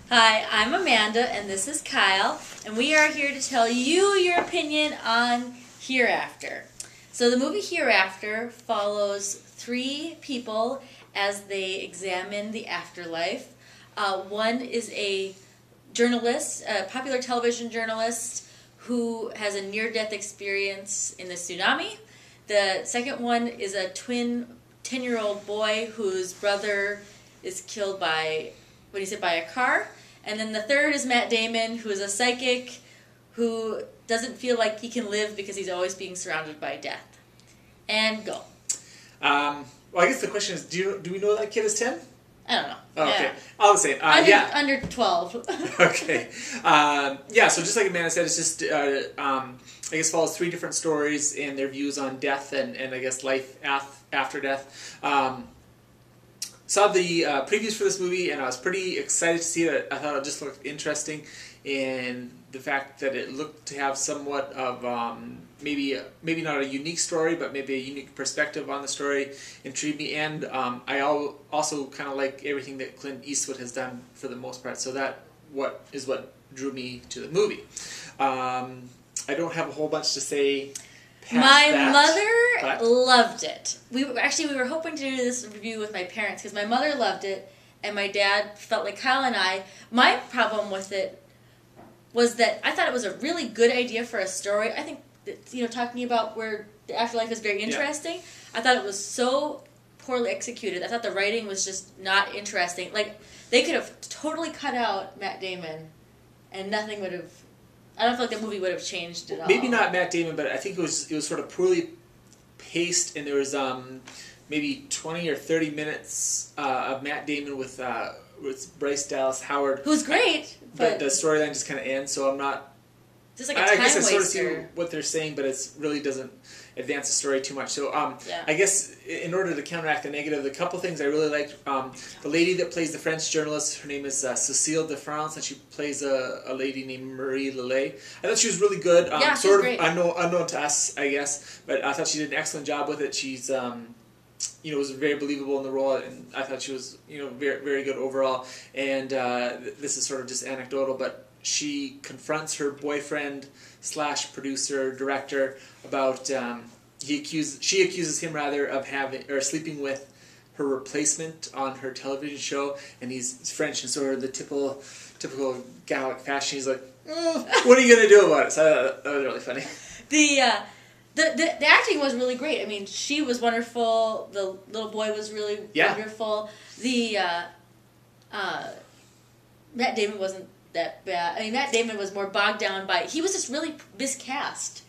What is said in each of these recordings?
Hi, I'm Amanda, and this is Kyle, and we are here to tell you your opinion on Hereafter. So the movie Hereafter follows three people as they examine the afterlife. One is a journalist, a popular television journalist, who has a near-death experience in the tsunami. The second one is a twin 10-year-old boy whose brother is killed by, what is it, by a car. And then the third is Matt Damon, who is a psychic who doesn't feel like he can live because he's always being surrounded by death. And go. Well, I guess the question is, do we know that kid is 10? I don't know. Oh, okay. Yeah. All the same. Under 12. Okay. Yeah, so just like Amanda said, it's just, I guess, follows three different stories and their views on death and I guess, life after death. Saw the previews for this movie, and I was pretty excited to see it. I thought it just looked interesting, and the fact that it looked to have somewhat of maybe not a unique story, but maybe a unique perspective on the story intrigued me. And I also kind of like everything that Clint Eastwood has done for the most part. So that what drew me to the movie. I don't have a whole bunch to say. My mother loved it. We were hoping to do this review with my parents because my mother loved it and my dad felt like Kyle and I. My problem with it was that I thought it was a really good idea for a story. I think that, talking about where the afterlife is very interesting. Yeah. I thought it was so poorly executed. I thought the writing was just not interesting. Like, they could have totally cut out Matt Damon and nothing would have... I don't feel like the movie would have changed at all. Maybe not Matt Damon, but I think it was sort of poorly paced, and there was maybe 20 or 30 minutes of Matt Damon with Bryce Dallas Howard, who's great, but the storyline just kind of ends. So I'm not. Just like a time waster. I sort of see what they're saying, but it really doesn't advance the story too much. So I guess in order to counteract the negative, the couple things I really liked, the lady that plays the French journalist, her name is Cécile de France, and she plays a lady named Marie Lelay. I thought she was really good. Yeah, she's sort of great. Unknown to us, I guess, but I thought she did an excellent job with it. She's was very believable in the role, and I thought she was very, very good overall. And this is sort of just anecdotal, but she confronts her boyfriend / producer director about she accuses him rather of sleeping with her replacement on her television show, and he's French, and so the typical Gallic fashion. He's like, what are you gonna do about it? So that was really funny. The acting was really great. I mean, she was wonderful. The little boy was really wonderful. The Matt Damon wasn't that bad. I mean, Matt Damon was more bogged down by... He was just really miscast.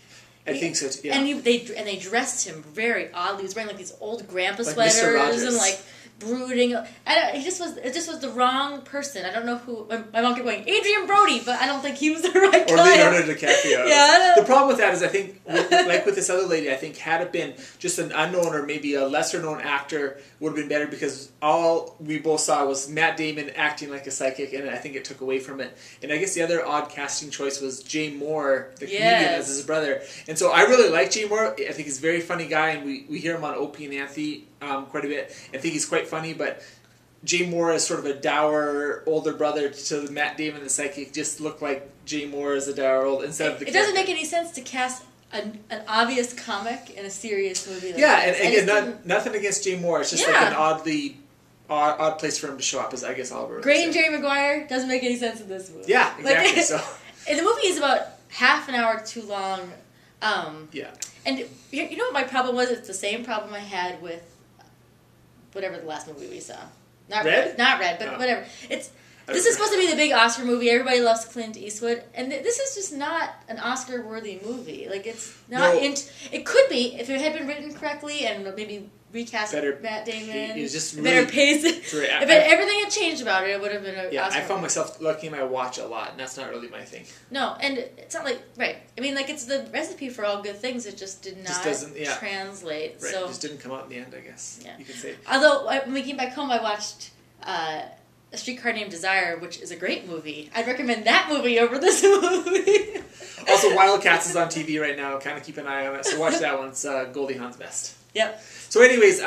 I think so too. Yeah. And they dressed him very oddly. He was wearing like these old grandpa like sweaters and like brooding. It just was the wrong person. I don't know who. My mom kept going, Adrian Brody, but I don't think he was the right guy. Or Leonardo DiCaprio. Yeah. The problem with that is I think, like with this other lady, I think had it been just an unknown or maybe a lesser known actor would have been better, because all we both saw was Matt Damon acting like a psychic, and I think it took away from it. And I guess the other odd casting choice was Jay Moore, the comedian, as his brother. And so I really like Jay Moore. I think he's a very funny guy, and we hear him on Opie and Anthony quite a bit. I think he's quite funny, but Jay Moore is sort of a dour older brother to Matt Damon, the psychic. Just looked like Jay Moore as a dour old instead of the. It doesn't make any sense to cast an obvious comic in a serious movie. Like and again, nothing against Jay Moore. It's just like an odd place for him to show up. Is I guess all we're Gray and Jerry Maguire doesn't make any sense in this movie. Yeah, exactly. So and the movie is about half an hour too long. Yeah. And you know what my problem was? It's the same problem I had with whatever the last movie we saw. Not Red, but whatever. This is supposed to be the big Oscar movie. Everybody loves Clint Eastwood, and this is just not an Oscar-worthy movie. Like, it's not. It could be if it had been written correctly and maybe recast Matt Damon. It was just better pace. If everything had changed about it, it would have been an Oscar. I found myself looking at my watch a lot, and that's not really my thing. No, and it's not like I mean, like, it's the recipe for all good things. It just did not translate. Right, so it just didn't come out in the end, I guess. Yeah. You could say. Although when we came back home, I watched A Streetcar Named Desire, which is a great movie. I'd recommend that movie over this movie. Also, Wildcats is on TV right now. Kind of keep an eye on it. So watch that one. It's Goldie Hawn's best. Yep. So anyways,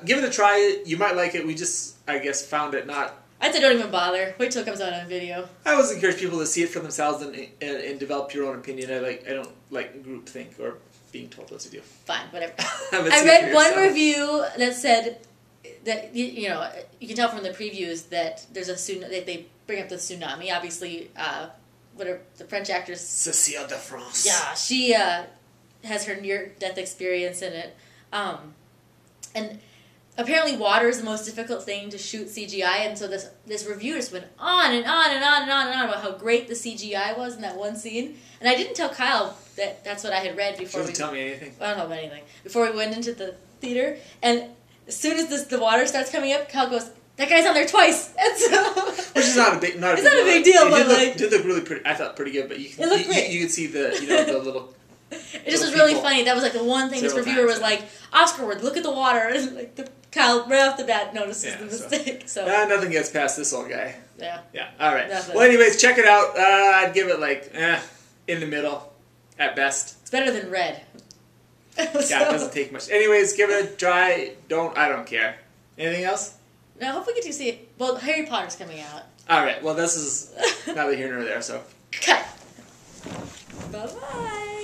give it a try. You might like it. We just, I guess, found it not I'd say don't even bother. Wait till it comes out on video. I always encourage people to see it for themselves and develop your own opinion. I don't like groupthink or being told what to do. Fine, whatever. But I see it read for one yourself. review that said that you know, you can tell from the previews that there's a that they bring up the tsunami. Obviously, whatever the French actress Cécile de France. Yeah, she has her near-death experience in it. And apparently water is the most difficult thing to shoot CGI, and so this review just went on and on and on and on and on about how great the CGI was in that one scene. And I didn't tell Kyle that that's what I had read before. She doesn't tell me anything. I don't know about anything. Before we went into the theater, and as soon as the water starts coming up, Kyle goes, "That guy's on there twice." And so, which is not a big it's not a big deal, It but did look really pretty. I thought pretty good, but you It looked great. you could see the the little. It just was really funny. That was like the one thing this Several reviewer times, was like, Oscar word, look at the water. And like Kyle right off the bat notices the mistake. So nothing gets past this old guy. yeah. All right. Nothing. Well, anyways, check it out. I'd give it like in the middle, at best. It's better than Red. Yeah, it doesn't take much. Anyways, give it a try. I don't care. Anything else? Now, I hope we get to see it. Well, Harry Potter's coming out. All right. Well, this is neither here nor there. So Cut. Bye bye.